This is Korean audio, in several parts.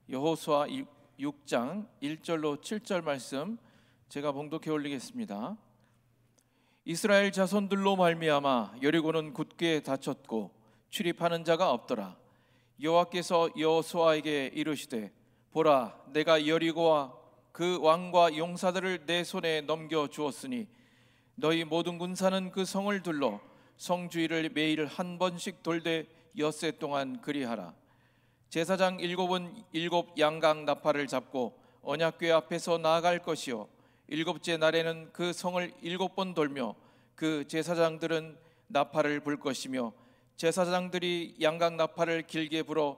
여호수아 6장 1절로 7절 말씀 제가 봉독해 올리겠습니다. 이스라엘 자손들로 말미암아 여리고는 굳게 닫혔고 출입하는 자가 없더라. 여호와께서 여호수아에게 이르시되 보라, 내가 여리고와 그 왕과 용사들을 내 손에 넘겨 주었으니 너희 모든 군사는 그 성을 둘러 성 주위를 매일 한 번씩 돌되 엿새 동안 그리하라. 제사장 일곱은 일곱 양각 나팔을 잡고 언약궤 앞에서 나아갈 것이요 일곱째 날에는 그 성을 일곱 번 돌며 그 제사장들은 나팔을 불 것이며 제사장들이 양각 나팔을 길게 불어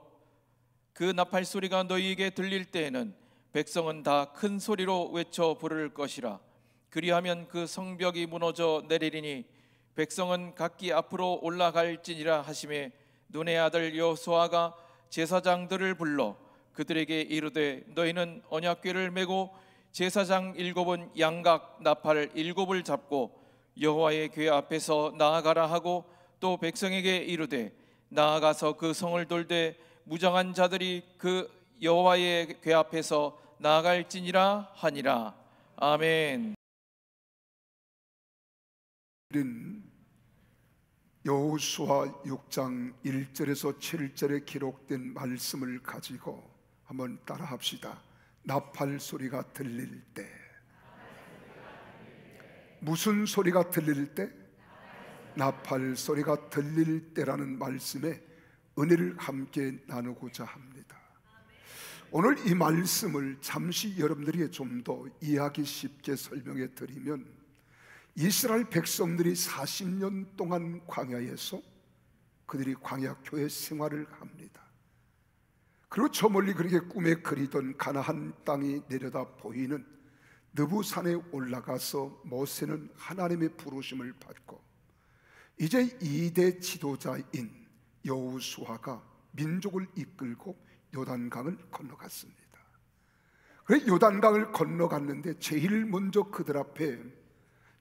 그 나팔 소리가 너희에게 들릴 때에는 백성은 다 큰 소리로 외쳐 부를 것이라. 그리하면 그 성벽이 무너져 내리리니 백성은 각기 앞으로 올라갈지니라 하시매 눈의 아들 여호수아가 제사장들을 불러 그들에게 이르되 너희는 언약궤를 메고 제사장 일곱은 양각 나팔 일곱을 잡고 여호와의 궤 앞에서 나아가라 하고 또 백성에게 이르되 나아가서 그 성을 돌되 무장한 자들이 그 여호와의 궤 앞에서 나아갈지니라 하니라. 아멘. 여호수아 6장 1절에서 7절에 기록된 말씀을 가지고 한번 따라합시다. 나팔 소리가 들릴 때. 무슨 소리가 들릴 때? 나팔 소리가 들릴 때라는 말씀에 은혜를 함께 나누고자 합니다. 오늘 이 말씀을 잠시 여러분들에게 좀 더 이해하기 쉽게 설명해 드리면, 이스라엘 백성들이 40년 동안 광야에서 그들이 광야 교회 생활을 합니다. 그리고 저 멀리 그렇게 꿈에 그리던 가나안 땅이 내려다 보이는 느부산에 올라가서 모세는 하나님의 부르심을 받고 이제 2대 지도자인 여호수아가 민족을 이끌고 요단강을 건너갔습니다. 그래서 요단강을 건너갔는데 제일 먼저 그들 앞에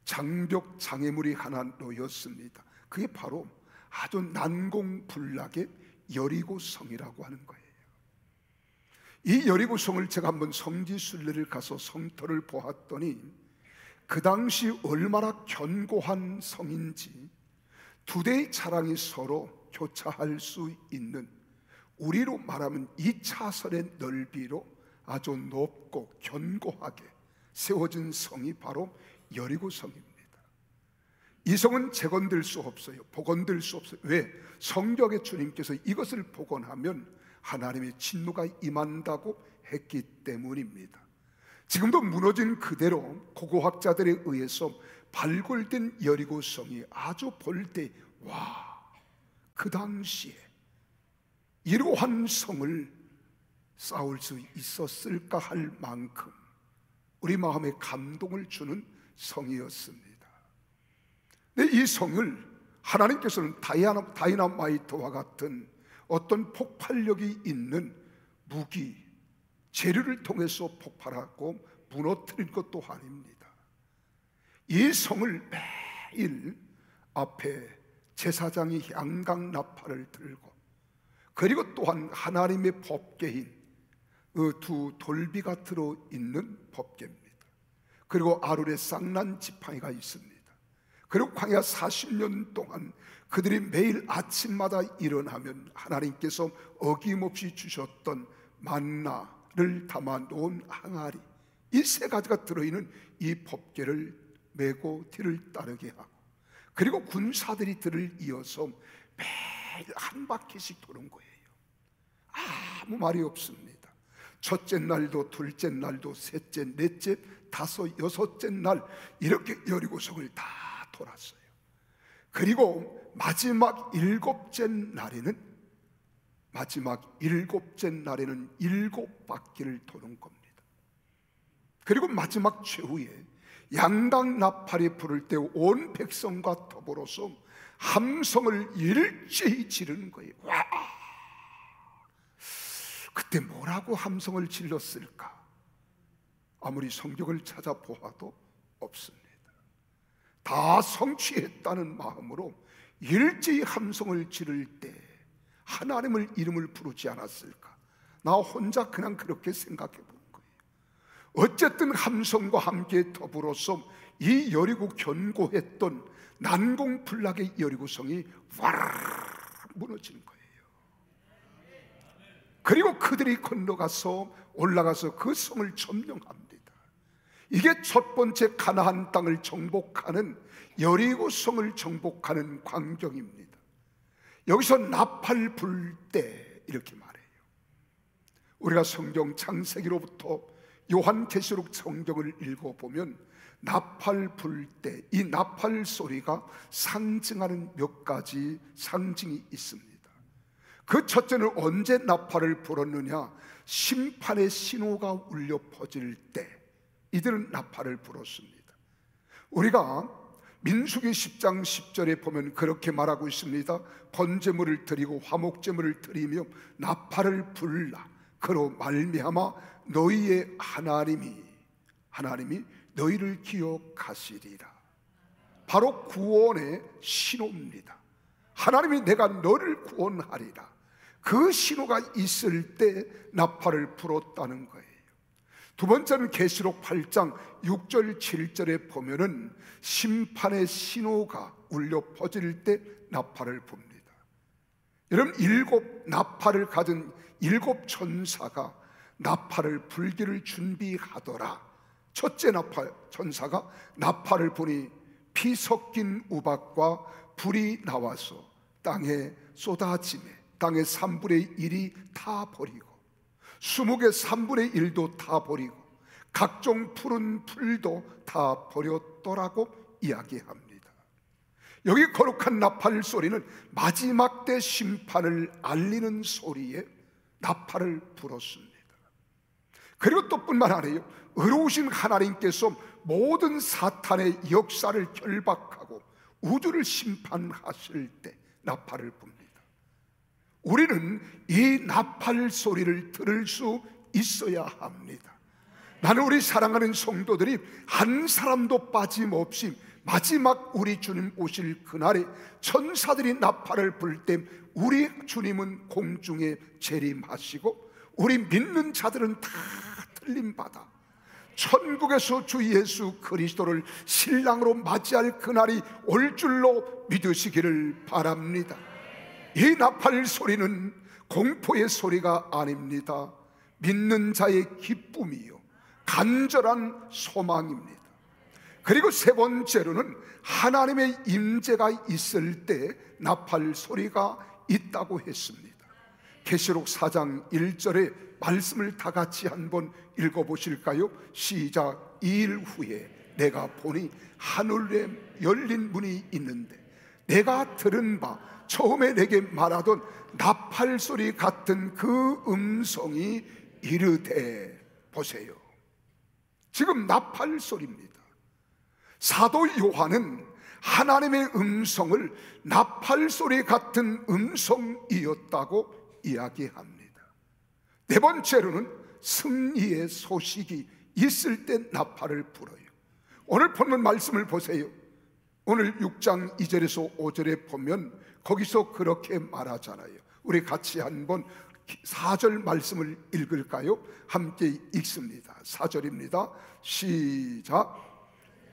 장벽 장애물이 하나 놓였습니다. 그게 바로 아주 난공불락의 여리고성이라고 하는 거예요. 이 여리고성을 제가 한번 성지순례를 가서 성터를 보았더니 그 당시 얼마나 견고한 성인지 두 대의 차량이 서로 교차할 수 있는, 우리로 말하면 2차선의 넓이로 아주 높고 견고하게 세워진 성이 바로 여리고성입니다. 이 성은 재건될 수 없어요. 복원될 수 없어요. 왜? 성경의 주님께서 이것을 복원하면 하나님의 진노가 임한다고 했기 때문입니다. 지금도 무너진 그대로 고고학자들에 의해서 발굴된 여리고성이 아주 볼 때 와, 그 당시에 이러한 성을 쌓을 수 있었을까 할 만큼 우리 마음에 감동을 주는 성이었습니다. 근데 이 성을 하나님께서는 다이나마이트와 같은 어떤 폭발력이 있는 무기, 재료를 통해서 폭발하고 무너뜨린 것도 아닙니다. 이 성을 매일 앞에 제사장이 양각 나팔을 들고, 그리고 또한 하나님의 법궤인 그 두 돌비가 들어있는 법궤입니다. 그리고 아론의 쌍난 지팡이가 있습니다. 그리고 광야 40년 동안 그들이 매일 아침마다 일어나면 하나님께서 어김없이 주셨던 만나를 담아 놓은 항아리, 이 세 가지가 들어있는 이 법궤를 메고 뒤를 따르게 하고, 그리고 군사들이 들을 이어서 매일 한 바퀴씩 도는 거예요. 아무 말이 없습니다. 첫째 날도 둘째 날도 셋째 넷째 다섯 여섯째 날 이렇게 여리고성을 다 돌았어요. 그리고 마지막 일곱째 날에는 일곱 바퀴를 도는 겁니다. 그리고 마지막 최후에 양각 나팔이 부를 때 온 백성과 더불어서 함성을 일제히 지르는 거예요. 와! 그때 뭐라고 함성을 질렀을까? 아무리 성경을 찾아보아도 없습니다. 다 성취했다는 마음으로 일제히 함성을 지를 때 하나님을 이름을 부르지 않았을까? 나 혼자 그냥 그렇게 생각해 본 거예요. 어쨌든 함성과 함께 더불어서 이 여리고 견고했던 난공불락의 여리고성이 와르르 무너진 거예요. 그리고 그들이 건너가서 올라가서 그 성을 점령합니다. 이게 첫 번째 가나안 땅을 정복하는 여리고성을 정복하는 광경입니다. 여기서 나팔 불 때 이렇게 말해요. 우리가 성경 창세기로부터 요한계시록 성경을 읽어보면 나팔 불 때 이 나팔 소리가 상징하는 몇 가지 상징이 있습니다. 그 첫째는 언제 나팔을 불었느냐? 심판의 신호가 울려 퍼질 때 이들은 나팔을 불었습니다. 우리가 민수기 10장 10절에 보면 그렇게 말하고 있습니다. 번제물을 드리고 화목제물을 드리며 나팔을 불라. 그로 말미암아 너희의 하나님이 너희를 기억하시리라. 바로 구원의 신호입니다. 하나님이 내가 너를 구원하리라. 그 신호가 있을 때 나팔을 불었다는 거예요. 두 번째는 계시록 8장 6절 7절에 보면은 심판의 신호가 울려 퍼질 때 나팔을 붑니다. 여러분, 7 나팔을 가진 7 천사가 나팔을 불기를 준비하더라. 첫째 나팔 천사가 나팔을 부니 피 섞인 우박과 불이 나와서 땅에 쏟아지매 땅의 3분의 1이 다 버리고 20의 3분의 1도 다 버리고 각종 푸른 풀도 다 버렸더라고 이야기합니다. 여기 거룩한 나팔 소리는 마지막 때 심판을 알리는 소리에 나팔을 불었습니다. 그리고 또 뿐만 아니에요. 의로우신 하나님께서 모든 사탄의 역사를 결박하고 우주를 심판하실 때 나팔을 붑니다. 우리는 이 나팔 소리를 들을 수 있어야 합니다. 나는 우리 사랑하는 성도들이 한 사람도 빠짐없이 마지막 우리 주님 오실 그날에 천사들이 나팔을 불 때 우리 주님은 공중에 재림하시고 우리 믿는 자들은 다 틀림받아 천국에서 주 예수 그리스도를 신랑으로 맞이할 그날이 올 줄로 믿으시기를 바랍니다. 이 나팔 소리는 공포의 소리가 아닙니다. 믿는 자의 기쁨이요 간절한 소망입니다. 그리고 세 번째로는 하나님의 임재가 있을 때 나팔 소리가 있다고 했습니다. 계시록 4장 1절의 말씀을 다 같이 한번 읽어보실까요? 시작. 2일 후에 내가 보니 하늘에 열린 문이 있는데 내가 들은 바 처음에 내게 말하던 나팔 소리 같은 그 음성이 이르되, 보세요, 지금 나팔 소리입니다. 사도 요한은 하나님의 음성을 나팔 소리 같은 음성이었다고 이야기합니다. 네 번째로는 승리의 소식이 있을 때 나팔을 불어요. 오늘 본문 말씀을 보세요. 오늘 6장 2절에서 5절에 보면 거기서 그렇게 말하잖아요. 우리 같이 한번 4절 말씀을 읽을까요? 함께 읽습니다. 4절입니다. 시작.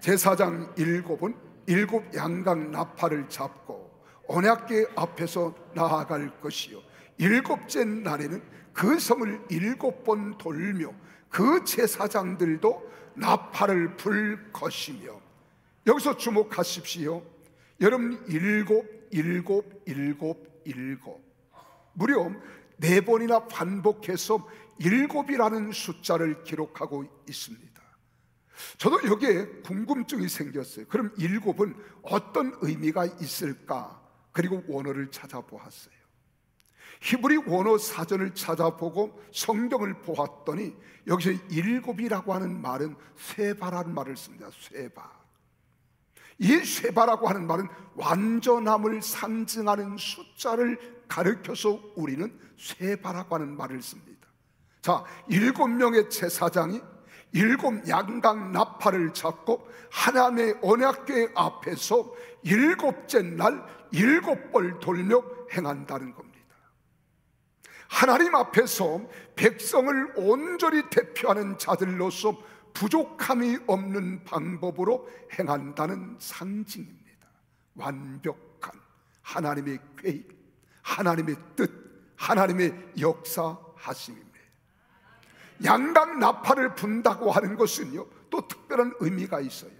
제사장 7은 7 양각 나팔을 잡고 언약궤 앞에서 나아갈 것이요 7째 날에는 그 성을 7번 돌며 그 제사장들도 나팔을 불 것이며. 여기서 주목하십시오. 여러분, 7 무려 4번이나 반복해서 7이라는 숫자를 기록하고 있습니다. 저도 여기에 궁금증이 생겼어요. 그럼 7은 어떤 의미가 있을까? 그리고 원어를 찾아보았어요. 히브리 원어 사전을 찾아보고 성경을 보았더니 여기서 7이라고 하는 말은 쇠바라는 말을 씁니다. 쇠바. 이 쇠바라고 하는 말은 완전함을 상징하는 숫자를 가르쳐서 우리는 쇠바라고 하는 말을 씁니다. 자, 7명의 제사장이 7 양각 나팔을 잡고 하나님의 언약궤 앞에서 7째 날 7번 돌며 행한다는 겁니다. 하나님 앞에서 백성을 온전히 대표하는 자들로서 부족함이 없는 방법으로 행한다는 상징입니다. 완벽한 하나님의 계획, 하나님의 뜻, 하나님의 역사하심입니다. 양각 나팔을 분다고 하는 것은요, 또 특별한 의미가 있어요.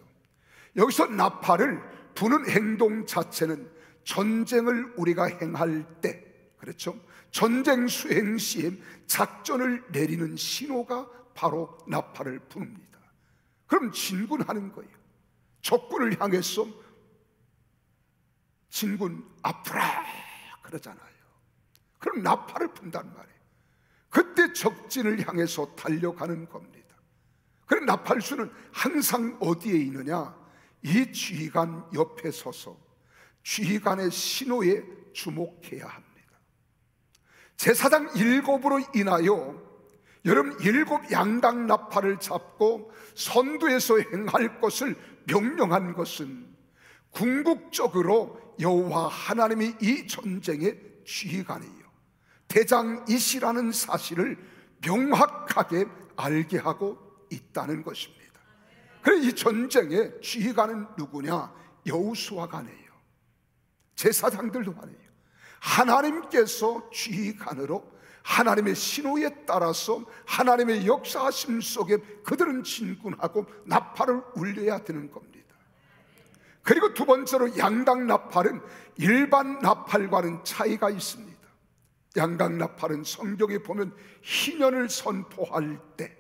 여기서 나팔을 부는 행동 자체는 전쟁을 우리가 행할 때, 그렇죠? 전쟁 수행 시에 작전을 내리는 신호가 바로 나팔을 부릅니다. 그럼 진군하는 거예요. 적군을 향해서 진군 앞으로 그러잖아요. 그럼 나팔을 분단 말이에요. 그때 적진을 향해서 달려가는 겁니다. 그래, 나팔수는 항상 어디에 있느냐? 이 지휘관 옆에 서서 지휘관의 신호에 주목해야 합니다. 제사장 7으로 인하여 여러분 7 양각 나팔을 잡고 선두에서 행할 것을 명령한 것은 궁극적으로 여호와 하나님이 이 전쟁의 지휘관이에요. 대장이시라는 사실을 명확하게 알게 하고 있다는 것입니다. 그래서 이 전쟁의 지휘관은 누구냐? 여호수아가 아니에요. 제사장들도 아니에요. 하나님께서 지휘관으로 하나님의 신호에 따라서 하나님의 역사하심 속에 그들은 진군하고 나팔을 울려야 되는 겁니다. 그리고 두 번째로 양각 나팔은 일반 나팔과는 차이가 있습니다. 양각 나팔은 성경에 보면 희년을 선포할 때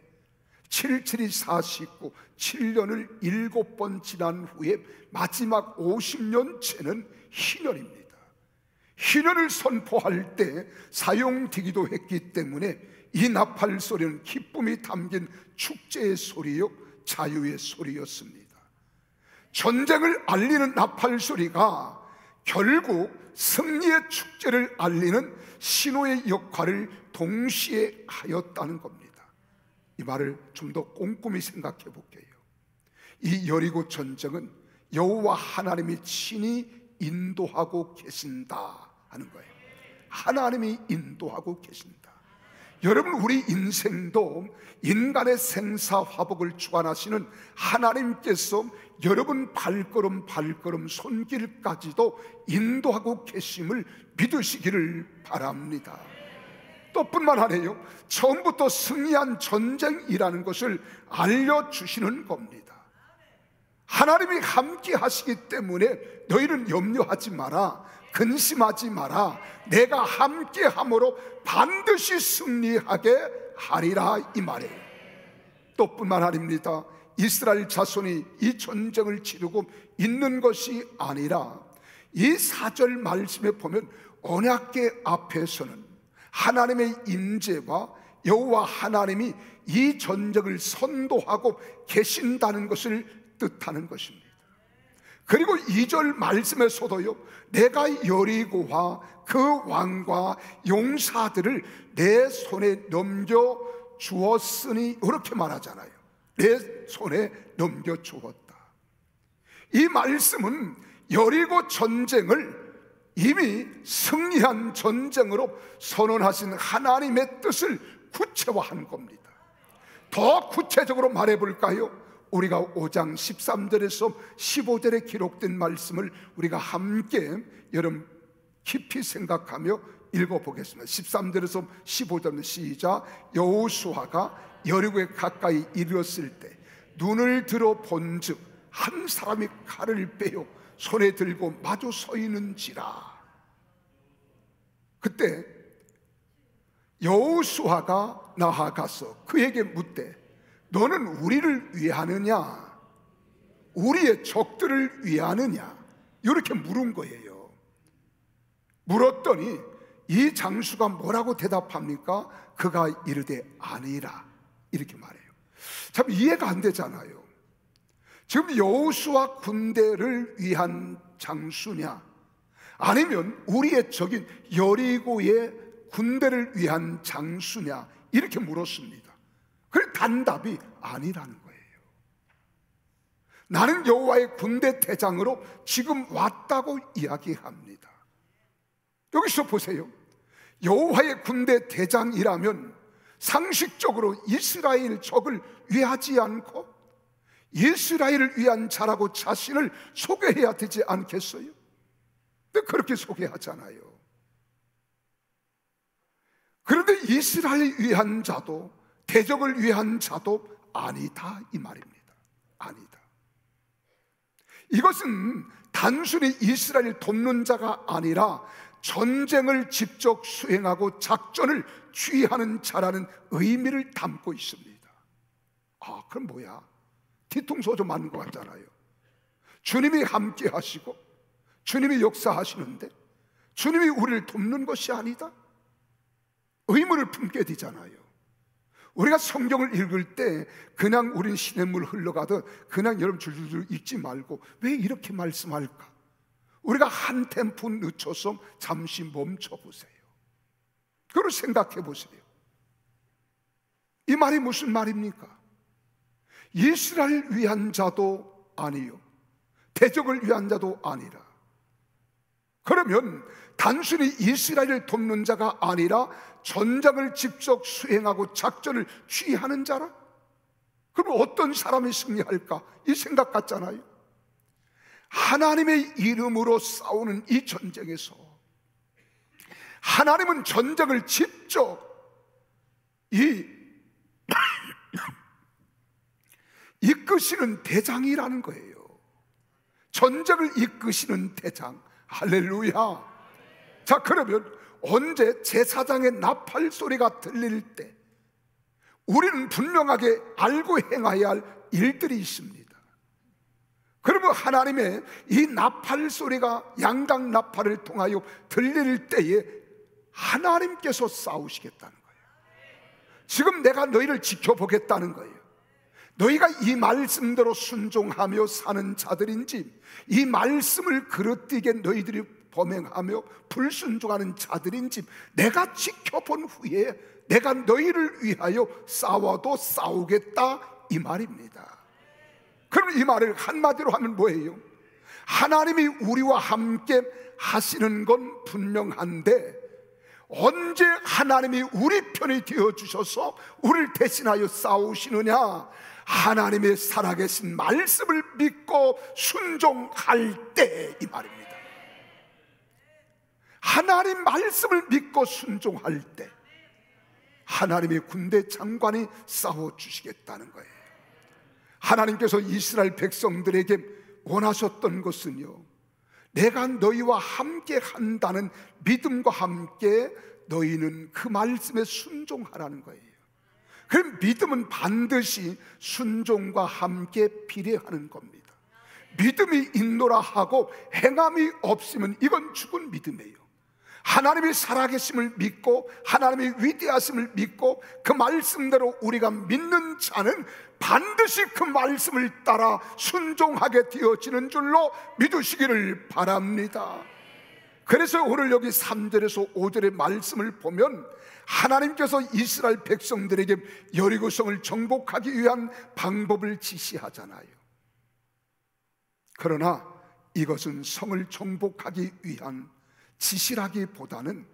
77이 49, 7년을 7번 지난 후에 마지막 50년째는 희년입니다. 희년을 선포할 때 사용되기도 했기 때문에 이 나팔 소리는 기쁨이 담긴 축제의 소리요, 자유의 소리였습니다. 전쟁을 알리는 나팔 소리가 결국 승리의 축제를 알리는 신호의 역할을 동시에 하였다는 겁니다. 이 말을 좀 더 꼼꼼히 생각해 볼게요. 이 여리고 전쟁은 여호와 하나님이 친히 인도하고 계신다 하는 거예요. 하나님이 인도하고 계신다. 여러분, 우리 인생도 인간의 생사화복을 주관하시는 하나님께서 여러분 발걸음 발걸음 손길까지도 인도하고 계심을 믿으시기를 바랍니다. 또 뿐만 아니에요, 처음부터 승리한 전쟁이라는 것을 알려주시는 겁니다. 하나님이 함께 하시기 때문에 너희는 염려하지 마라, 근심하지 마라, 내가 함께 함으로 반드시 승리하게 하리라, 이 말이에요. 또 뿐만 아닙니다. 이스라엘 자손이 이 전쟁을 치르고 있는 것이 아니라 이 4절 말씀에 보면 언약궤 앞에서는 하나님의 임재와 여호와 하나님이 이 전쟁을 선도하고 계신다는 것을 뜻하는 것입니다. 그리고 2절 말씀에서도요, 내가 여리고와 그 왕과 용사들을 내 손에 넘겨 주었으니 이렇게 말하잖아요. 내 손에 넘겨 주었다. 이 말씀은 여리고 전쟁을 이미 승리한 전쟁으로 선언하신 하나님의 뜻을 구체화한 겁니다. 더 구체적으로 말해볼까요? 우리가 5장 13절에서 15절에 기록된 말씀을 우리가 함께 여러분 깊이 생각하며 읽어보겠습니다. 13절에서 15절은 시작. 여호수아가 여리고에 가까이 이르렀을 때 눈을 들어 본즉 한 사람이 칼을 빼어 손에 들고 마주 서 있는지라. 그때 여호수아가 나아가서 그에게 묻되 너는 우리를 위하느냐 우리의 적들을 위하느냐 이렇게 물은 거예요. 물었더니 이 장수가 뭐라고 대답합니까? 그가 이르되 아니라 이렇게 말해요. 참 이해가 안 되잖아요. 지금 여호수아 군대를 위한 장수냐 아니면 우리의 적인 여리고의 군대를 위한 장수냐 이렇게 물었습니다. 그래 단답이 아니라는 거예요. 나는 여호와의 군대 대장으로 지금 왔다고 이야기합니다. 여기서 보세요. 여호와의 군대 대장이라면 상식적으로 이스라엘 적을 위하지 않고 이스라엘을 위한 자라고 자신을 소개해야 되지 않겠어요? 근데 그렇게 소개하잖아요. 그런데 이스라엘을 위한 자도 대적을 위한 자도 아니다, 이 말입니다. 아니다. 이것은 단순히 이스라엘 돕는 자가 아니라 전쟁을 직접 수행하고 작전을 주의하는 자라는 의미를 담고 있습니다. 아, 그럼 뭐야? 뒤통수 좀 맞는 것 같잖아요. 주님이 함께 하시고 주님이 역사하시는데 주님이 우리를 돕는 것이 아니다? 의문을 품게 되잖아요. 우리가 성경을 읽을 때 그냥 우린 시냇물 흘러가듯 그냥 여러분 줄줄줄 읽지 말고 왜 이렇게 말씀할까? 우리가 한 템포 늦춰서 잠시 멈춰보세요. 그걸 생각해 보세요. 이 말이 무슨 말입니까? 이스라엘 위한 자도 아니요 대적을 위한 자도 아니라, 그러면 단순히 이스라엘을 돕는 자가 아니라 전장을 직접 수행하고 작전을 주의하는 자라? 그럼 어떤 사람이 승리할까? 이 생각 같잖아요. 하나님의 이름으로 싸우는 이 전쟁에서 하나님은 전쟁을 직접 이끄시는 대장이라는 거예요. 전쟁을 이끄시는 대장. 할렐루야. 자, 그러면 언제 제사장의 나팔 소리가 들릴 때 우리는 분명하게 알고 행해야 할 일들이 있습니다. 그러면 하나님의 이 나팔 소리가 양각 나팔을 통하여 들릴 때에 하나님께서 싸우시겠다는 거예요. 지금 내가 너희를 지켜보겠다는 거예요. 너희가 이 말씀대로 순종하며 사는 자들인지, 이 말씀을 그릇되게 너희들이 범행하며 불순종하는 자들인지 내가 지켜본 후에 내가 너희를 위하여 싸워도 싸우겠다, 이 말입니다. 그럼 이 말을 한마디로 하면 뭐예요? 하나님이 우리와 함께 하시는 건 분명한데 언제 하나님이 우리 편이 되어주셔서 우리를 대신하여 싸우시느냐? 하나님의 살아계신 말씀을 믿고 순종할 때, 이 말입니다. 하나님 말씀을 믿고 순종할 때 하나님의 군대 장관이 싸워주시겠다는 거예요. 하나님께서 이스라엘 백성들에게 원하셨던 것은요, 내가 너희와 함께 한다는 믿음과 함께 너희는 그 말씀에 순종하라는 거예요. 그 믿음은 반드시 순종과 함께 비례하는 겁니다. 믿음이 있노라 하고 행함이 없으면 이건 죽은 믿음이에요. 하나님의 살아계심을 믿고 하나님의 위대하심을 믿고 그 말씀대로 우리가 믿는 자는 반드시 그 말씀을 따라 순종하게 되어지는 줄로 믿으시기를 바랍니다. 그래서 오늘 여기 3절에서 5절의 말씀을 보면 하나님께서 이스라엘 백성들에게 여리고성을 정복하기 위한 방법을 지시하잖아요. 그러나 이것은 성을 정복하기 위한 지시라기보다는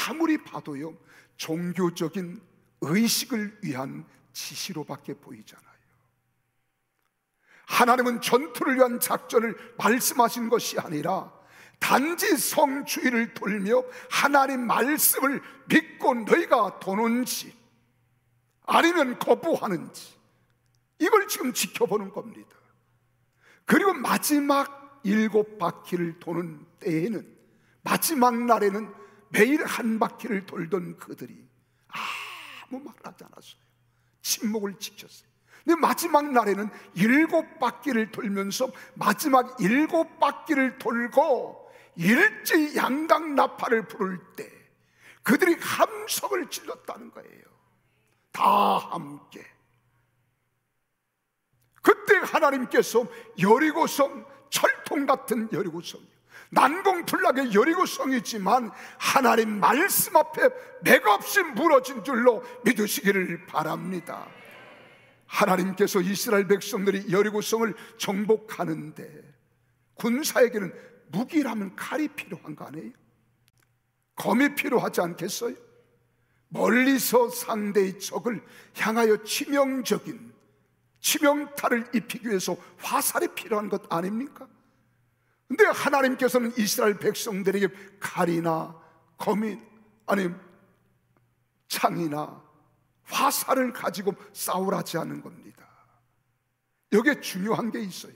아무리 봐도요, 종교적인 의식을 위한 지시로밖에 보이잖아요. 하나님은 전투를 위한 작전을 말씀하신 것이 아니라 단지 성 주위를 돌며 하나님 말씀을 믿고 너희가 도는지 아니면 거부하는지 이걸 지금 지켜보는 겁니다. 그리고 마지막 7바퀴를 도는 때에는, 마지막 날에는 매일 한 바퀴를 돌던 그들이 아무 말 하지 않았어요. 침묵을 지켰어요. 근데 마지막 날에는 7바퀴를 돌면서 마지막 7바퀴를 돌고 일제히 양각 나팔을 부를 때 그들이 함성을 질렀다는 거예요. 다 함께. 그때 하나님께서 여리고성, 철통 같은 여리고성이요, 난공불락의 여리고성이지만 하나님 말씀 앞에 맥없이 무너진 줄로 믿으시기를 바랍니다. 하나님께서 이스라엘 백성들이 여리고성을 정복하는데 군사에게는 무기라면 칼이 필요한 거 아니에요? 검이 필요하지 않겠어요? 멀리서 상대의 적을 향하여 치명적인 치명타를 입히기 위해서 화살이 필요한 것 아닙니까? 근데 하나님께서는 이스라엘 백성들에게 칼이나 검이 아니 창이나 화살을 가지고 싸우라지 않은 겁니다. 여기에 중요한 게 있어요.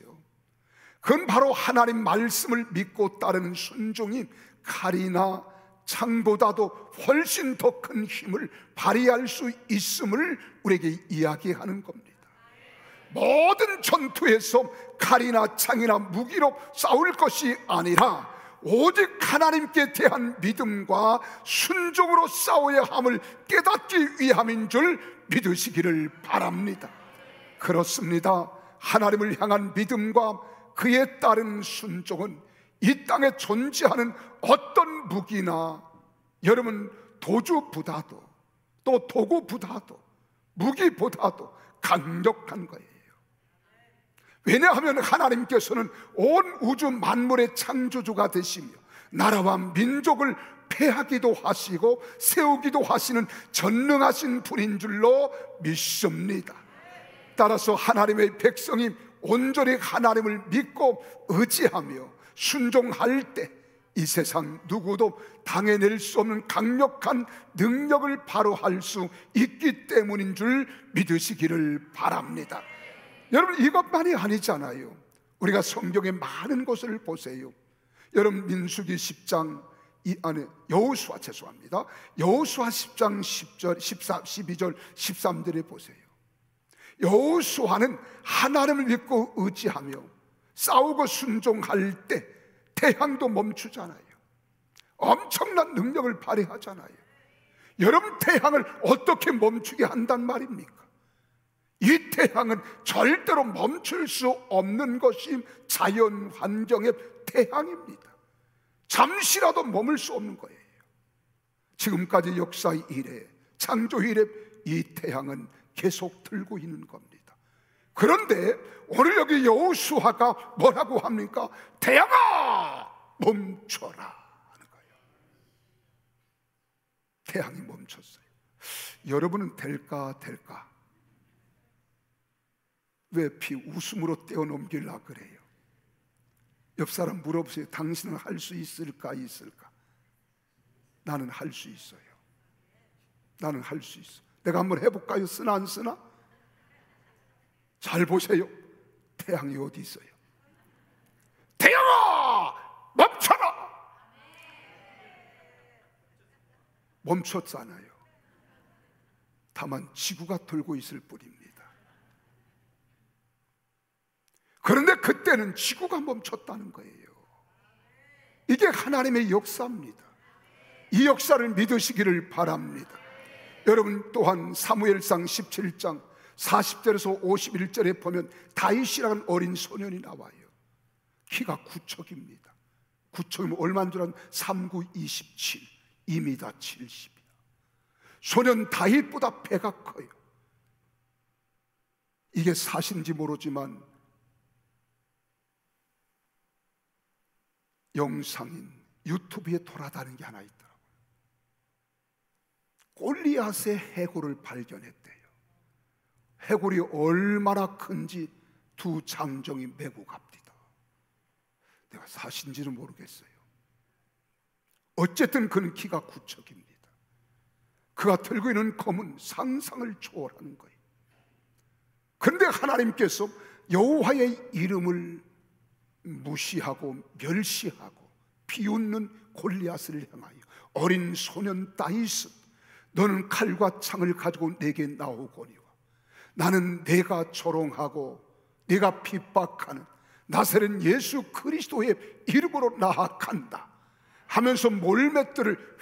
그건 바로 하나님 말씀을 믿고 따르는 순종이 칼이나 창보다도 훨씬 더 큰 힘을 발휘할 수 있음을 우리에게 이야기하는 겁니다. 모든 전투에서 칼이나 창이나 무기로 싸울 것이 아니라 오직 하나님께 대한 믿음과 순종으로 싸워야 함을 깨닫기 위함인 줄 믿으시기를 바랍니다. 그렇습니다. 하나님을 향한 믿음과 그에 따른 순종은 이 땅에 존재하는 어떤 무기나 여러분 도주보다도 또 도구보다도 무기보다도 강력한 거예요. 왜냐하면 하나님께서는 온 우주 만물의 창조주가 되시며 나라와 민족을 폐하기도 하시고 세우기도 하시는 전능하신 분인 줄로 믿습니다. 따라서 하나님의 백성이 온전히 하나님을 믿고 의지하며 순종할 때 이 세상 누구도 당해낼 수 없는 강력한 능력을 바로 할 수 있기 때문인 줄 믿으시기를 바랍니다. 여러분, 이것만이 아니잖아요. 우리가 성경의 많은 곳을 보세요. 여러분, 민수기 10장 이 안에 여호수아 죄송합니다. 여호수아 10장 10절, 14, 12절, 13절에 보세요. 여호수아는 하나님을 믿고 의지하며 싸우고 순종할 때 태양도 멈추잖아요. 엄청난 능력을 발휘하잖아요. 여러분, 태양을 어떻게 멈추게 한단 말입니까? 이 태양은 절대로 멈출 수 없는 것이 자연 환경의 태양입니다. 잠시라도 머물 수 없는 거예요. 지금까지 역사 이래, 창조 이래 이 태양은 계속 들고 있는 겁니다. 그런데 오늘 여기 여호수아가 뭐라고 합니까? 태양아 멈춰라 하는 거예요. 태양이 멈췄어요. 여러분은 될까? 왜 피 웃음으로 떼어넘기려고 그래요? 옆 사람 물어보세요. 당신은 할 수 있을까? 나는 할 수 있어요. 나는 할 수 있어. 내가 한번 해볼까요? 쓰나 안 쓰나? 잘 보세요. 태양이 어디 있어요? 태양아 멈춰라! 멈췄잖아요. 다만 지구가 돌고 있을 뿐입니다. 그런데 그때는 지구가 멈췄다는 거예요. 이게 하나님의 역사입니다. 이 역사를 믿으시기를 바랍니다. 여러분, 또한 사무엘상 17장 40절에서 51절에 보면 다윗이라는 어린 소년이 나와요. 키가 9척입니다. 9척이면 얼마인 줄 아는 3, 9, 27 2m 70이야. 소년 다윗보다 배가 커요. 이게 사실인지 모르지만 영상인 유튜브에 돌아다니는 게 하나 있더라고요. 골리앗의 해골을 발견했대요. 해골이 얼마나 큰지 두 장정이 메고 갑니다. 내가 사실인지는 모르겠어요. 어쨌든 그는 키가 9척입니다. 그가 들고 있는 검은 상상을 초월하는 거예요. 그런데 하나님께서 여호와의 이름을 무시하고 멸시하고 비웃는 골리앗을 향하여 어린 소년 다윗은 너는 칼과 창을 가지고 내게 나오거니와 나는 내가 조롱하고 내가 핍박하는 나사렛 예수 그리스도의 이름으로 나아간다 하면서 몰맷들을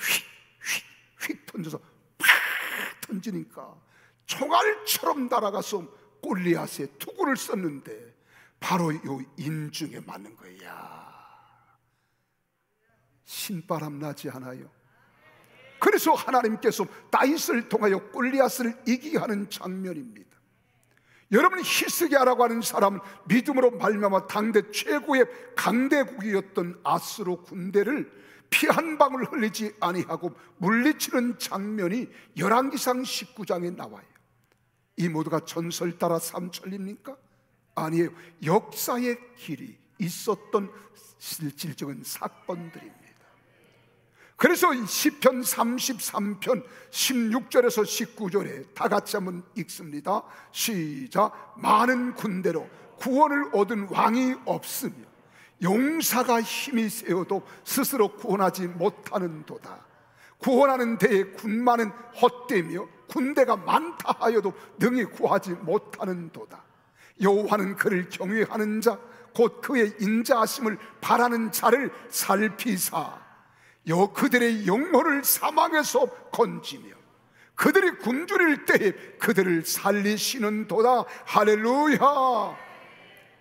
휙 던져서 팍 던지니까 총알처럼 날아가서 골리앗의 투구를 썼는데 바로 이 인중에 맞는 거야. 신바람 나지 않아요? 그래서 하나님께서 다윗을 통하여 골리앗을 이기게 하는 장면입니다. 여러분, 히스기야라고 하는 사람은 믿음으로 말미암아 당대 최고의 강대국이었던 아스로 군대를 피 한 방울 흘리지 아니하고 물리치는 장면이 열왕기상 19장에 나와요. 이 모두가 전설 따라 삼천리입니까? 아니에요. 역사의 길이 있었던 실질적인 사건들입니다. 그래서 시편 33편 16절에서 19절에 다 같이 한번 읽습니다. 시작. 많은 군대로 구원을 얻은 왕이 없으며 용사가 힘이 세어도 스스로 구원하지 못하는도다. 구원하는 데에 군마는 헛되며 군대가 많다 하여도 능히 구하지 못하는도다. 여호와는 그를 경외하는 자 곧 그의 인자하심을 바라는 자를 살피사 그들의 영혼을 사망에서 건지며 그들이 굶주릴 때에 그들을 살리시는도다. 할렐루야.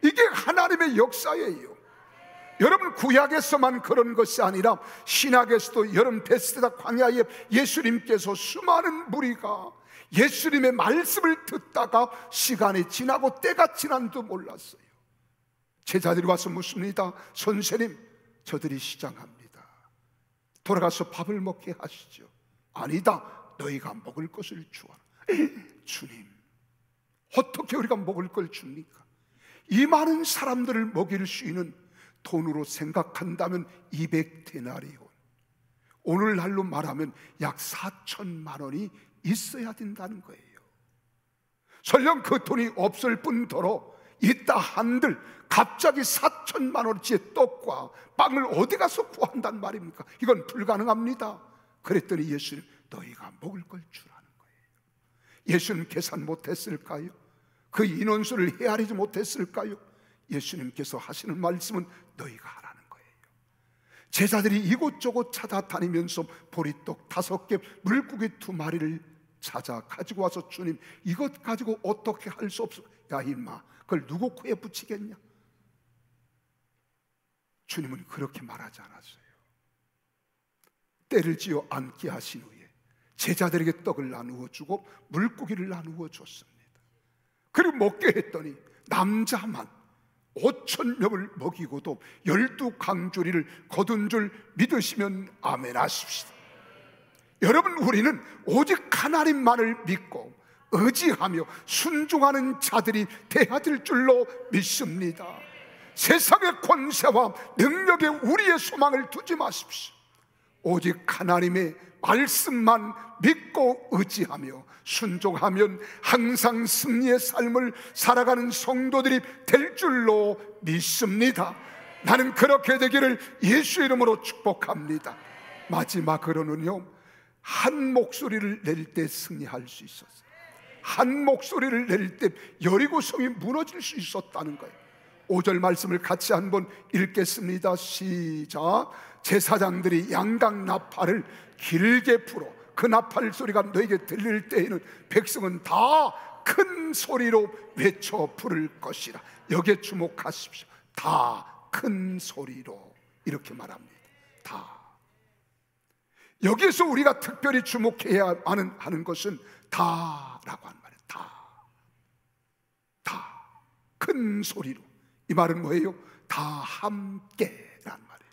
이게 하나님의 역사예요. 여러분, 구약에서만 그런 것이 아니라 신약에서도 여러분 베스다 광야에 예수님께서 수많은 무리가 예수님의 말씀을 듣다가 시간이 지나고 때가 지난도 몰랐어요. 제자들이 와서 묻습니다. 선생님, 저들이 시장합니다. 돌아가서 밥을 먹게 하시죠. 아니다, 너희가 먹을 것을 주어라. 주님, 어떻게 우리가 먹을 걸 줍니까? 이 많은 사람들을 먹일 수 있는 돈으로 생각한다면 200데나리온, 오늘날로 말하면 약 4천만 원이 있어야 된다는 거예요. 설령 그 돈이 없을 뿐더러 있다 한들 갑자기 4천만 원어치의 떡과 빵을 어디 가서 구한단 말입니까? 이건 불가능합니다. 그랬더니 예수님, 너희가 먹을 걸 주라는 거예요. 예수님 계산 못했을까요? 그 인원수를 헤아리지 못했을까요? 예수님께서 하시는 말씀은 너희가 하라는 거예요. 제자들이 이곳저곳 찾아다니면서 보리떡 5개, 물고기 2마리를 찾아 가지고 와서 주님, 이것 가지고 어떻게 할 수 없어. 야 임마, 그걸 누구 코에 붙이겠냐? 주님은 그렇게 말하지 않았어요. 때를 지어 앉게 하신 후에 제자들에게 떡을 나누어 주고 물고기를 나누어 줬습니다. 그리고 먹게 했더니 남자만 5,000명을 먹이고도 12강조리를 거둔 줄 믿으시면 아멘 하십시다. 여러분, 우리는 오직 하나님만을 믿고 의지하며 순종하는 자들이 되어질 줄로 믿습니다. 세상의 권세와 능력에 우리의 소망을 두지 마십시오. 오직 하나님의 말씀만 믿고 의지하며 순종하면 항상 승리의 삶을 살아가는 성도들이 될 줄로 믿습니다. 나는 그렇게 되기를 예수 이름으로 축복합니다. 마지막으로는요, 한 목소리를 낼 때 승리할 수 있었어요. 한 목소리를 낼 때 여리고성이 무너질 수 있었다는 거예요. 5절 말씀을 같이 한번 읽겠습니다. 시작. 제사장들이 양각 나팔을 길게 불어 그 나팔 소리가 너에게 들릴 때에는 백성은 다 큰 소리로 외쳐 부를 것이라. 여기에 주목하십시오. 다 큰 소리로, 이렇게 말합니다. 다. 여기에서 우리가 특별히 주목해야 하는 것은 다라고 하는 말이에요. 다 큰 소리로. 이 말은 뭐예요? 다 함께란 말이에요.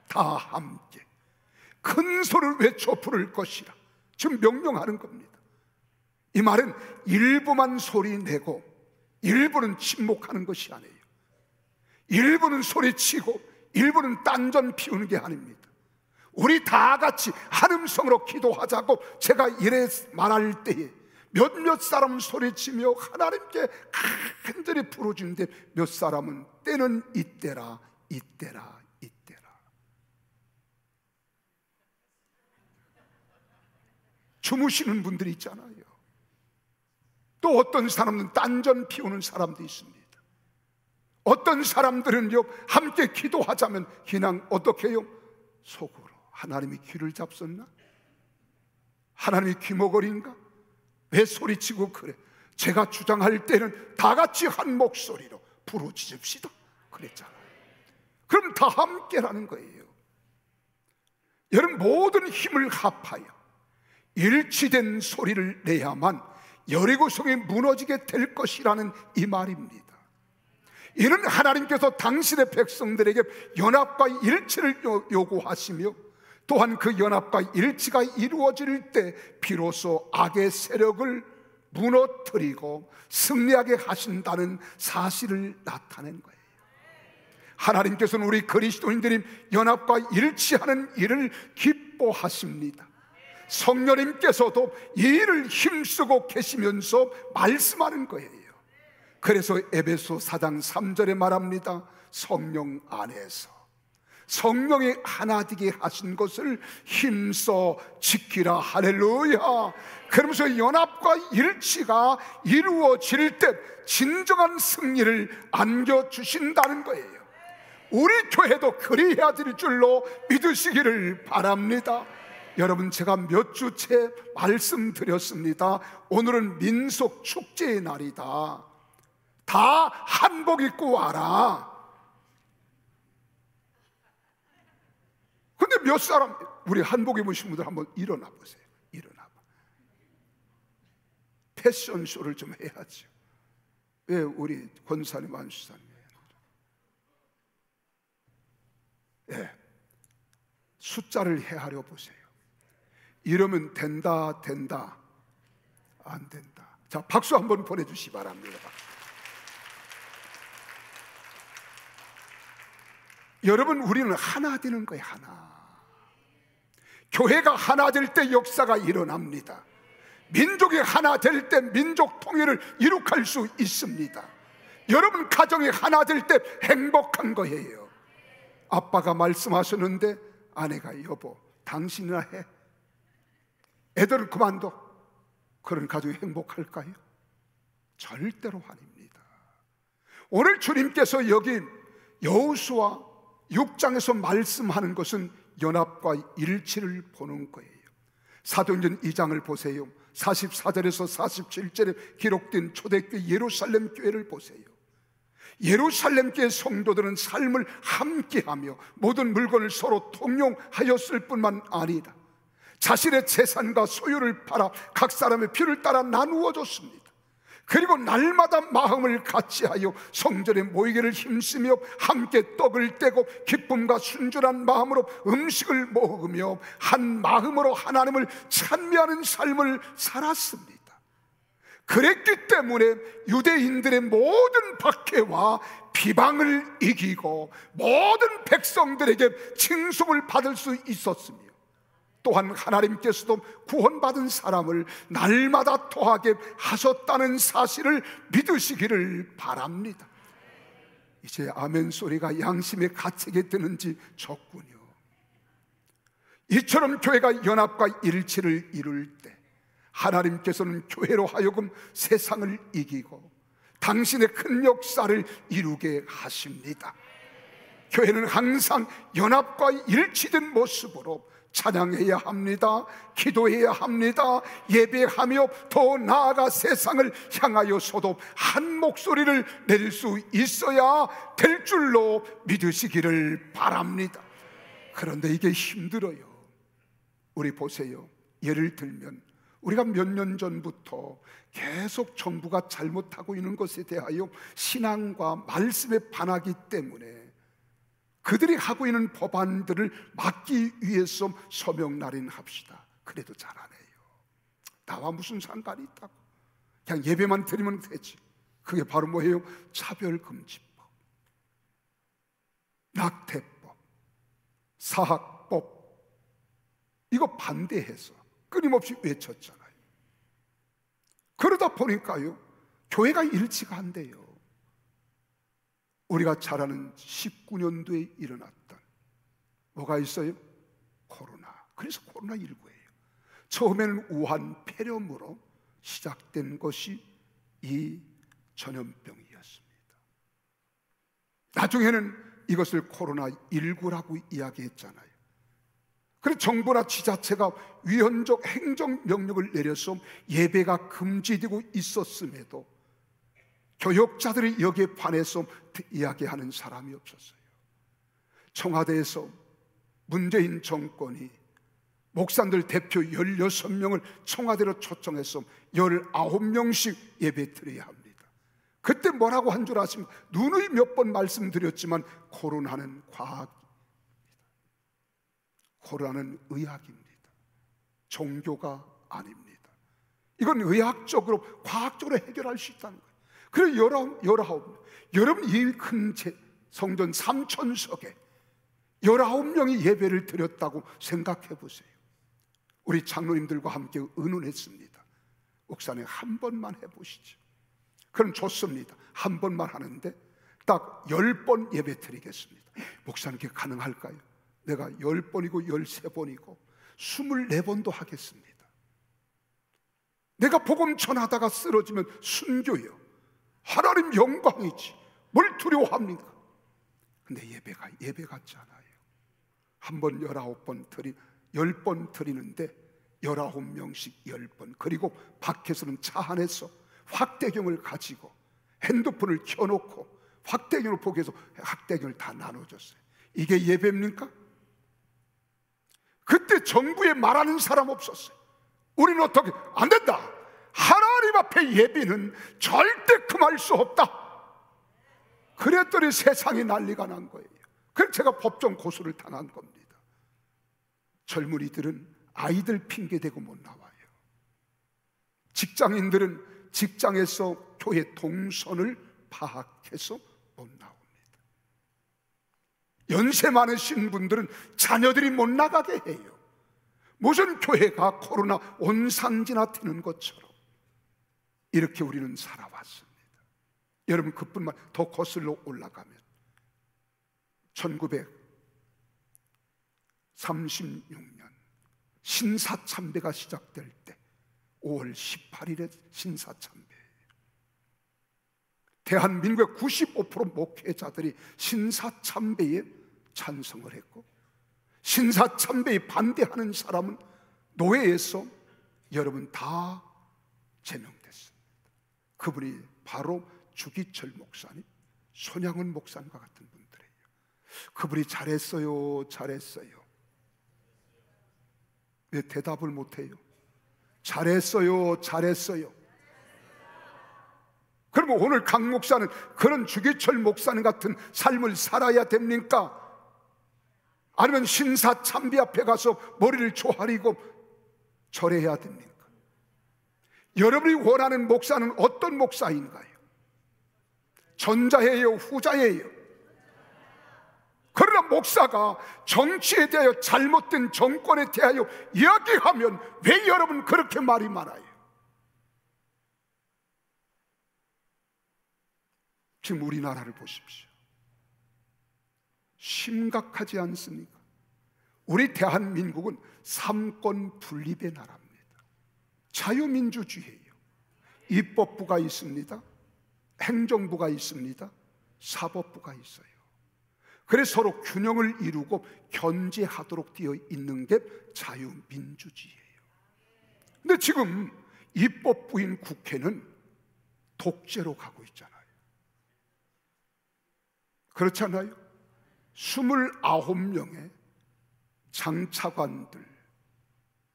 다 함께 큰 소리를 외쳐 부를 것이라. 지금 명령하는 겁니다. 이 말은 일부만 소리 내고 일부는 침묵하는 것이 아니에요. 일부는 소리치고 일부는 딴전 피우는 게 아닙니다. 우리 다 같이 한 음성으로 기도하자고 제가 이래 말할 때에 몇몇 사람은 소리치며 하나님께 간절히 부르짖는데 몇 사람은 때는 이때라 이때라 이때라. 주무시는 분들이 있잖아요. 또 어떤 사람은 딴전 피우는 사람도 있습니다. 어떤 사람들은요, 함께 기도하자면 그냥 어떻게 해요? 속으로 하나님이 귀를 잡섰나? 하나님이 귀머거리인가? 왜 소리치고 그래? 제가 주장할 때는 다 같이 한 목소리로 부르짖읍시다 그랬잖아요. 그럼 다 함께라는 거예요. 여러분, 모든 힘을 합하여 일치된 소리를 내야만 여리고성이 무너지게 될 것이라는 이 말입니다. 이는 하나님께서 당신의 백성들에게 연합과 일치를 요구하시며 또한 그 연합과 일치가 이루어질 때 비로소 악의 세력을 무너뜨리고 승리하게 하신다는 사실을 나타낸 거예요. 하나님께서는 우리 그리스도인들이 연합과 일치하는 일을 기뻐하십니다. 성령님께서도 이 일을 힘쓰고 계시면서 말씀하는 거예요. 그래서 에베소 4장 3절에 말합니다. 성령 안에서 성령이 하나 되게 하신 것을 힘써 지키라. 할렐루야. 그러면서 연합과 일치가 이루어질 때 진정한 승리를 안겨주신다는 거예요. 우리 교회도 그리해야 될 줄로 믿으시기를 바랍니다. 여러분, 제가 몇 주째 말씀드렸습니다. 오늘은 민속 축제의 날이다. 다 한복 입고 와라. 근데 몇 사람, 우리 한복 입으신 분들 한번 일어나 보세요. 일어나 봐. 패션쇼를 좀 해야죠. 왜 우리 권사님, 안수사님? 예, 숫자를 헤아려 보세요. 이러면 된다, 된다, 안 된다. 자, 박수 한번 보내주시기 바랍니다. 여러분, 우리는 하나 되는 거예요. 하나. 교회가 하나 될 때 역사가 일어납니다. 민족이 하나 될 때 민족 통일을 이룩할 수 있습니다. 여러분, 가정이 하나 될 때 행복한 거예요. 아빠가 말씀하셨는데 아내가 여보 당신이나 해. 애들은 그만둬. 그런 가정이 행복할까요? 절대로 아닙니다. 오늘 주님께서 여기 여호수아 6장에서 말씀하는 것은 연합과 일치를 보는 거예요. 사도행전 2장을 보세요. 44절에서 47절에 기록된 초대교회 예루살렘 교회를 보세요. 예루살렘 교회 성도들은 삶을 함께하며 모든 물건을 서로 통용하였을 뿐만 아니라 자신의 재산과 소유를 팔아 각 사람의 필요를 따라 나누어 줬습니다. 그리고 날마다 마음을 같이하여 성전에 모이기를 힘쓰며 함께 떡을 떼고 기쁨과 순전한 마음으로 음식을 먹으며 한 마음으로 하나님을 찬미하는 삶을 살았습니다. 그랬기 때문에 유대인들의 모든 박해와 비방을 이기고 모든 백성들에게 칭송을 받을 수 있었으며, 또한 하나님께서도 구원받은 사람을 날마다 토하게 하셨다는 사실을 믿으시기를 바랍니다. 이제 아멘 소리가 양심의 가책에 드는지 적군요. 이처럼 교회가 연합과 일치를 이룰 때 하나님께서는 교회로 하여금 세상을 이기고 당신의 큰 역사를 이루게 하십니다. 교회는 항상 연합과 일치된 모습으로 찬양해야 합니다. 기도해야 합니다. 예배하며 더 나아가 세상을 향하여서도 한 목소리를 낼 수 있어야 될 줄로 믿으시기를 바랍니다. 그런데 이게 힘들어요. 우리 보세요. 예를 들면 우리가 몇 년 전부터 계속 정부가 잘못하고 있는 것에 대하여 신앙과 말씀에 반하기 때문에 그들이 하고 있는 법안들을 막기 위해서 서명 날인합시다. 그래도 잘하네요. 나와 무슨 상관이 있다고. 그냥 예배만 드리면 되지. 그게 바로 뭐예요? 차별금지법, 낙태법, 사학법. 이거 반대해서 끊임없이 외쳤잖아요. 그러다 보니까요, 교회가 일치가 안 돼요. 우리가 잘 아는 19년도에 일어났던 뭐가 있어요? 코로나. 그래서 코로나19예요. 처음에는 우한 폐렴으로 시작된 것이 이 전염병이었습니다. 나중에는 이것을 코로나19라고 이야기했잖아요. 그래서 정부나 지자체가 위헌적 행정명령을 내려서 예배가 금지되고 있었음에도 교역자들이 여기에 반해서 이야기하는 사람이 없었어요. 청와대에서 문재인 정권이 목사들 대표 16명을 청와대로 초청해서 19명씩 예배 드려야 합니다. 그때 뭐라고 한 줄 아십니까? 누누이 몇 번 말씀드렸지만 코로나는 과학입니다. 코로나는 의학입니다. 종교가 아닙니다. 이건 의학적으로, 과학적으로 해결할 수 있다는 거예요. 그래서 19, 여러분 이 큰 성전 3천석에 19명이 예배를 드렸다고 생각해 보세요. 우리 장로님들과 함께 의논했습니다. 목사님 한 번만 해보시죠. 그럼 좋습니다. 한 번만 하는데 딱 10번 예배 드리겠습니다. 목사님께 가능할까요? 내가 10번이고 13번이고 24번도 하겠습니다. 내가 복음 전하다가 쓰러지면 순교요, 하나님 영광이지 뭘 두려워합니까? 근데 예배 같지 않아요. 한 번 19번 10번 드리는데 19명씩 10번. 그리고 밖에서는 차 안에서 확대경을 가지고 핸드폰을 켜놓고 확대경을 보기 위해서 확대경을 다 나눠줬어요. 이게 예배입니까? 그때 정부에 말하는 사람 없었어요. 우리는 어떻게, 안 된다, 하나님 앞에 예배는 절대 금할 수 없다. 그랬더니 세상이 난리가 난 거예요. 그래서 제가 법정 고소를 당한 겁니다. 젊은이들은 아이들 핑계대고 못 나와요. 직장인들은 직장에서 교회 동선을 파악해서 못 나옵니다. 연세 많으신 분들은 자녀들이 못 나가게 해요. 무슨 교회가 코로나 온산지나 트는 것처럼 이렇게 우리는 살아왔습니다. 여러분, 그뿐만 더 거슬러 올라가면 1936년 신사참배가 시작될 때 5월 18일에 신사참배예요. 대한민국의 95% 목회자들이 신사참배에 찬성을 했고, 신사참배에 반대하는 사람은 노예에서 여러분 다 제명됐습니다. 그분이 바로 주기철 목사님, 손양은 목사님과 같은 분들이에요. 그분이 잘했어요, 잘했어요. 왜 대답을 못해요? 잘했어요, 잘했어요. 그러면 오늘 강 목사는 그런 주기철 목사님 같은 삶을 살아야 됩니까? 아니면 신사참배 앞에 가서 머리를 조아리고 절해야 됩니까? 여러분이 원하는 목사는 어떤 목사인가요? 전자예요, 후자예요? 그러나 목사가 정치에 대하여, 잘못된 정권에 대하여 이야기하면 왜 여러분 그렇게 말이 많아요? 지금 우리나라를 보십시오. 심각하지 않습니까? 우리 대한민국은 삼권 분립의 나라입니다. 자유민주주의예요. 입법부가 있습니다, 행정부가 있습니다, 사법부가 있어요. 그래서 서로 균형을 이루고 견제하도록 되어 있는 게 자유민주주의예요. 근데 지금 입법부인 국회는 독재로 가고 있잖아요. 그렇지 않아요? 29명의 장차관들,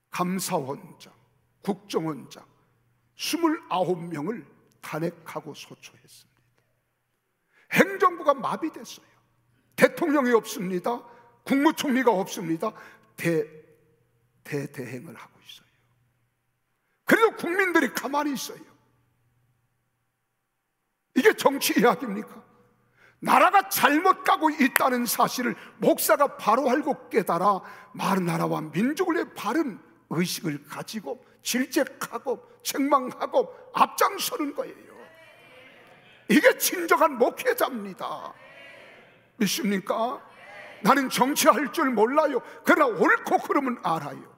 감사원장, 국정원장 29명을 탄핵하고 소초했습니다. 행정부가 마비됐어요. 대통령이 없습니다. 국무총리가 없습니다. 대행을 하고 있어요. 그래도 국민들이 가만히 있어요. 이게 정치 이야기입니까? 나라가 잘못 가고 있다는 사실을 목사가 바로 알고 깨달아 많은 나라와 민족을 위해 바른 의식을 가지고 질책하고 책망하고 앞장서는 거예요. 이게 진정한 목회자입니다. 믿습니까? 나는 정치할 줄 몰라요. 그러나 옳고 그름은 알아요.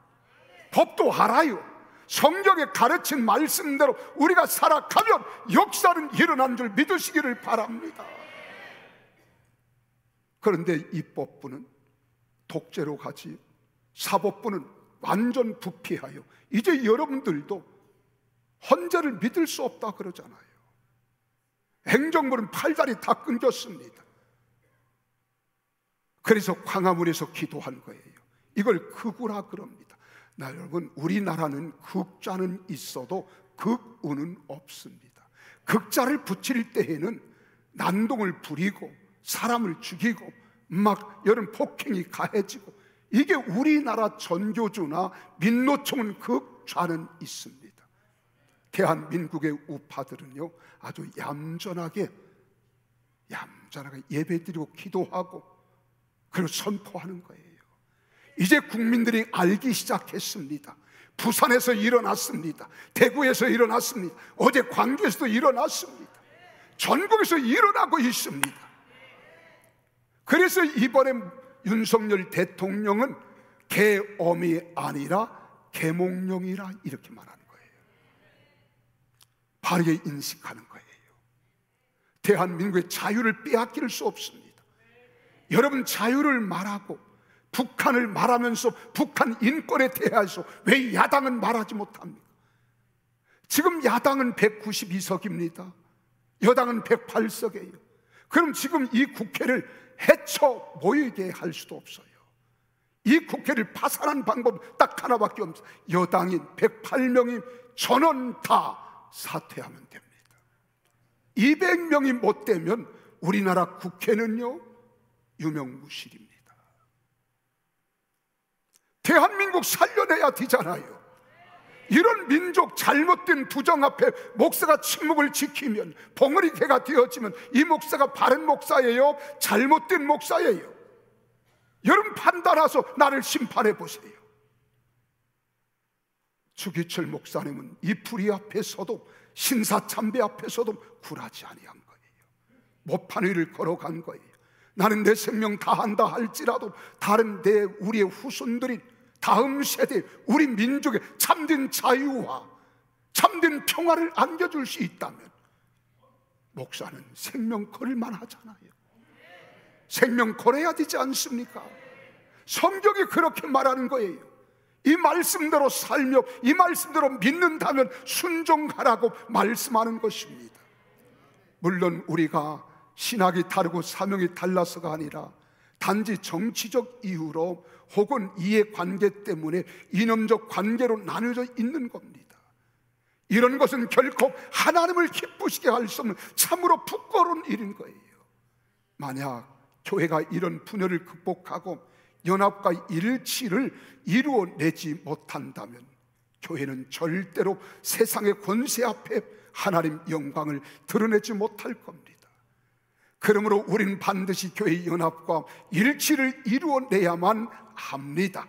법도 알아요. 성경에 가르친 말씀대로 우리가 살아가면 역사는 일어난 줄 믿으시기를 바랍니다. 그런데 입법부는 독재로 가지, 사법부는 완전 부패하여 이제 여러분들도 헌재를 믿을 수 없다 그러잖아요. 행정부는 팔다리 다 끊겼습니다. 그래서 광화문에서 기도한 거예요. 이걸 극우라 그럽니다. 여러분, 우리나라는 극자는 있어도 극우는 없습니다. 극자를 붙일 때에는 난동을 부리고 사람을 죽이고 막 여름 폭행이 가해지고 이게 우리나라 전교조나 민노총은 극좌는 있습니다. 대한민국의 우파들은요, 아주 얌전하게 예배드리고 기도하고 그리고 선포하는 거예요. 이제 국민들이 알기 시작했습니다. 부산에서 일어났습니다. 대구에서 일어났습니다. 어제 광주에서도 일어났습니다. 전국에서 일어나고 있습니다. 그래서 이번에 윤석열 대통령은 계엄이 아니라 계몽령이라 이렇게 말하는 거예요. 바르게 인식하는 거예요. 대한민국의 자유를 빼앗길 수 없습니다. 여러분, 자유를 말하고 북한을 말하면서 북한 인권에 대해서 왜 야당은 말하지 못합니까? 지금 야당은 192석입니다. 여당은 108석이에요. 그럼 지금 이 국회를 해쳐 모이게 할 수도 없어요. 이 국회를 파산한 방법 딱 하나밖에 없습니다. 여당인 108명이 전원 다 사퇴하면 됩니다. 200명이 못 되면 우리나라 국회는요, 유명무실입니다. 대한민국 살려내야 되잖아요. 이런 민족 잘못된 부정 앞에 목사가 침묵을 지키면, 벙어리개가 되어지면 이 목사가 바른 목사예요, 잘못된 목사예요? 여러분 판단하셔서 나를 심판해 보세요. 주기철 목사님은 이 불의 앞에서도 신사참배 앞에서도 굴하지 아니한 거예요. 못판 위를 걸어간 거예요. 나는 내 생명 다한다 할지라도 다른 우리의 후손들이 다음 세대 우리 민족의 참된 자유와 참된 평화를 안겨줄 수 있다면 목사는 생명 걸을만 하잖아요. 생명 걸어야 되지 않습니까? 성경이 그렇게 말하는 거예요. 이 말씀대로 살며 이 말씀대로 믿는다면 순종하라고 말씀하는 것입니다. 물론 우리가 신학이 다르고 사명이 달라서가 아니라 단지 정치적 이유로 혹은 이해관계 때문에 이념적 관계로 나뉘어져 있는 겁니다. 이런 것은 결코 하나님을 기쁘시게 할 수 없는 참으로 부끄러운 일인 거예요. 만약 교회가 이런 분열을 극복하고 연합과 일치를 이루어내지 못한다면 교회는 절대로 세상의 권세 앞에 하나님 영광을 드러내지 못할 겁니다. 그러므로 우리는 반드시 교회의 연합과 일치를 이루어내야만 합니다.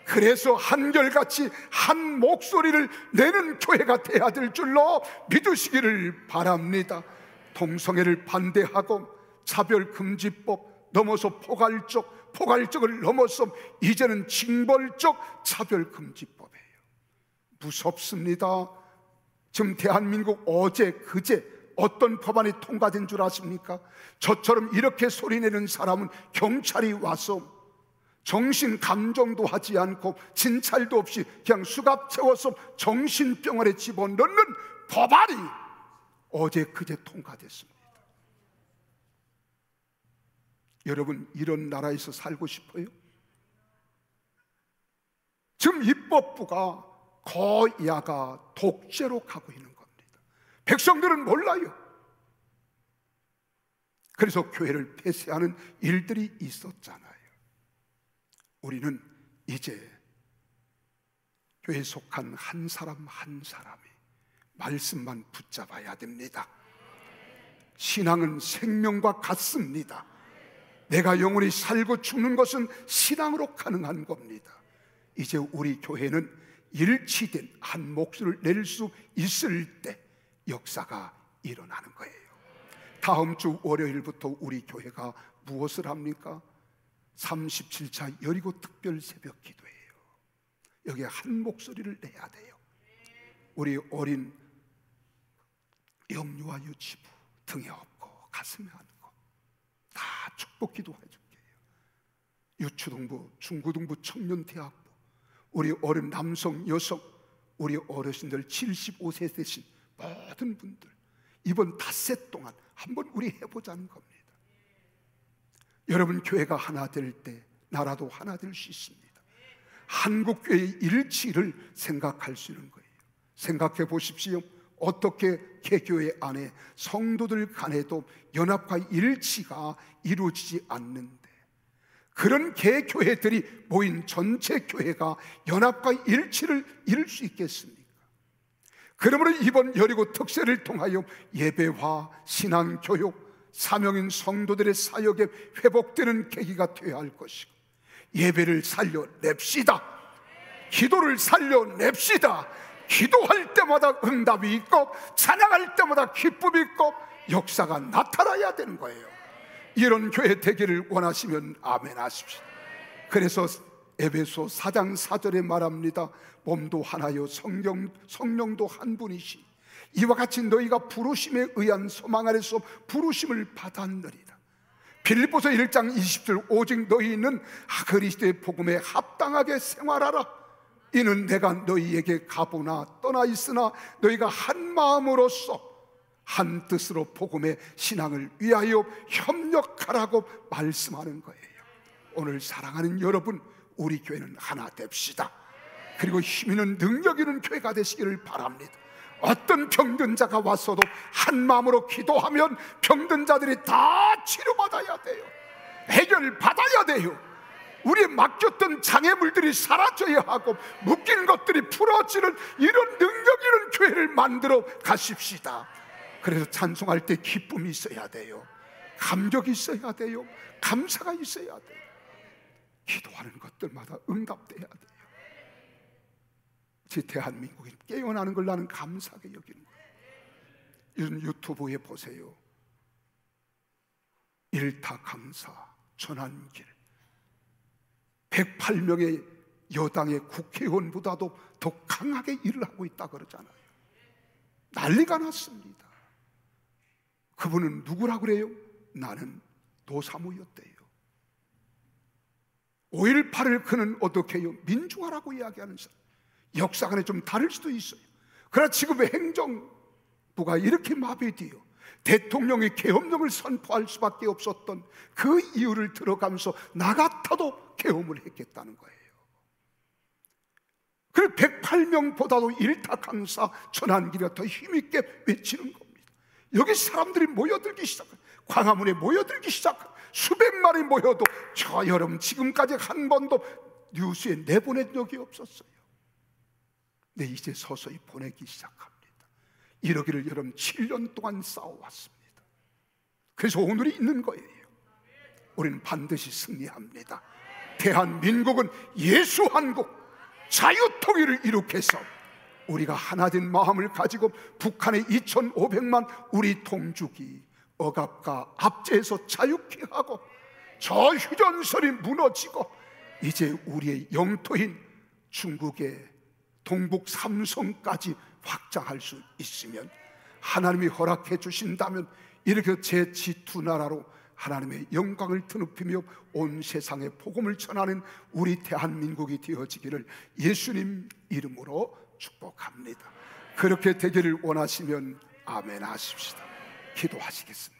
그래서 한결같이 한 목소리를 내는 교회가 돼야 될 줄로 믿으시기를 바랍니다. 동성애를 반대하고 차별금지법 넘어서 포괄적을 넘어서 이제는 징벌적 차별금지법이에요. 무섭습니다. 지금 대한민국 어제 그제 어떤 법안이 통과된 줄 아십니까? 저처럼 이렇게 소리내는 사람은 경찰이 와서 정신 감정도 하지 않고 진찰도 없이 그냥 수갑 채워서 정신병원에 집어넣는 법안이 어제 그제 통과됐습니다. 여러분, 이런 나라에서 살고 싶어요? 지금 입법부가 거야가 독재로 가고 있는 겁니다. 백성들은 몰라요. 그래서 교회를 폐쇄하는 일들이 있었잖아요. 우리는 이제 교회에 속한 한 사람 한 사람이 말씀만 붙잡아야 됩니다. 신앙은 생명과 같습니다. 내가 영원히 살고 죽는 것은 신앙으로 가능한 겁니다. 이제 우리 교회는 일치된 한 목소리를 낼 수 있을 때 역사가 일어나는 거예요. 다음 주 월요일부터 우리 교회가 무엇을 합니까? 37차 여리고 특별 새벽 기도예요. 여기에 한 목소리를 내야 돼요. 우리 어린 영유아 유치부 등에 업고 가슴에 안고 다 축복 기도해 줄게요. 유초등부, 중고등부, 청년대학부, 우리 어린 남성, 여성, 우리 어르신들 75세 되신 모든 분들 이번 닷새 동안 한번 우리 해보자는 겁니다. 여러분, 교회가 하나 될 때 나라도 하나 될 수 있습니다. 한국교회의 일치를 생각할 수 있는 거예요. 생각해 보십시오. 어떻게 개교회 안에 성도들 간에도 연합과 일치가 이루어지지 않는데 그런 개교회들이 모인 전체 교회가 연합과 일치를 이룰 수 있겠습니까? 그러므로 이번 여리고 특세를 통하여 예배와 신앙교육, 사명인 성도들의 사역에 회복되는 계기가 되어야 할 것이고, 예배를 살려냅시다. 기도를 살려냅시다. 기도할 때마다 응답이 있고 찬양할 때마다 기쁨이 있고 역사가 나타나야 되는 거예요. 이런 교회 되기를 원하시면 아멘 하십시오. 그래서 에베소 4장 4절에 말합니다. 몸도 하나요 성령도 한 분이시 이와 같이 너희가 부르심에 의한 소망 안에서 부르심을 받았느니라. 빌립보서 1장 20절 오직 너희는 그리스도의 복음에 합당하게 생활하라. 이는 내가 너희에게 가보나 떠나 있으나 너희가 한 마음으로서 한 뜻으로 복음의 신앙을 위하여 협력하라고 말씀하는 거예요. 오늘 사랑하는 여러분, 우리 교회는 하나 됩시다. 그리고 힘 있는 능력 있는 교회가 되시기를 바랍니다. 어떤 병든 자가 왔어도 한 마음으로 기도하면 병든 자들이 다 치료받아야 돼요. 해결받아야 돼요. 우리의 맡겼던 장애물들이 사라져야 하고 묶인 것들이 풀어지는 이런 능력 있는 교회를 만들어 가십시다. 그래서 찬송할 때 기쁨이 있어야 돼요. 감격이 있어야 돼요. 감사가 있어야 돼요. 기도하는 것들마다 응답돼야 돼요. 제 대한민국이 깨어나는 걸 나는 감사하게 여기는 거예요. 요즘 유튜브에 보세요. 일타 강사 전환길 108명의 여당의 국회의원보다도 더 강하게 일을 하고 있다 그러잖아요. 난리가 났습니다. 그분은 누구라 그래요? 나는 노사모였대요. 5.18을 그는 어떻게 해요? 민주화라고 이야기하는 사람. 역사관에 좀 다를 수도 있어요. 그러나 지금의 행정부가 이렇게 마비되어 대통령이 계엄령을 선포할 수밖에 없었던 그 이유를 들어가면서 나 같아도 계엄을 했겠다는 거예요. 그리고 108명보다도 일타 강사 전환기가 더 힘있게 외치는 겁니다. 여기 사람들이 모여들기 시작해요. 광화문에 모여들기 시작해요. 수백만이 모여도 저 여러분 지금까지 한 번도 뉴스에 내보낸 적이 없었어요. 근데 이제 서서히 보내기 시작합니다. 이러기를 여러분 7년 동안 싸워왔습니다. 그래서 오늘이 있는 거예요. 우리는 반드시 승리합니다. 대한민국은 예수 한국 자유통일을 이룩해서 우리가 하나된 마음을 가지고 북한의 2,500만 우리 동족이 억압과 압제에서 자유케 하고 저 휴전선이 무너지고 이제 우리의 영토인 중국의 동북 삼성까지 확장할 수 있으면, 하나님이 허락해 주신다면 이렇게 제2 나라로 하나님의 영광을 드높이며 온 세상에 복음을 전하는 우리 대한민국이 되어지기를 예수님 이름으로 축복합니다. 그렇게 되기를 원하시면 아멘 하십시다. 기도하시겠습니다.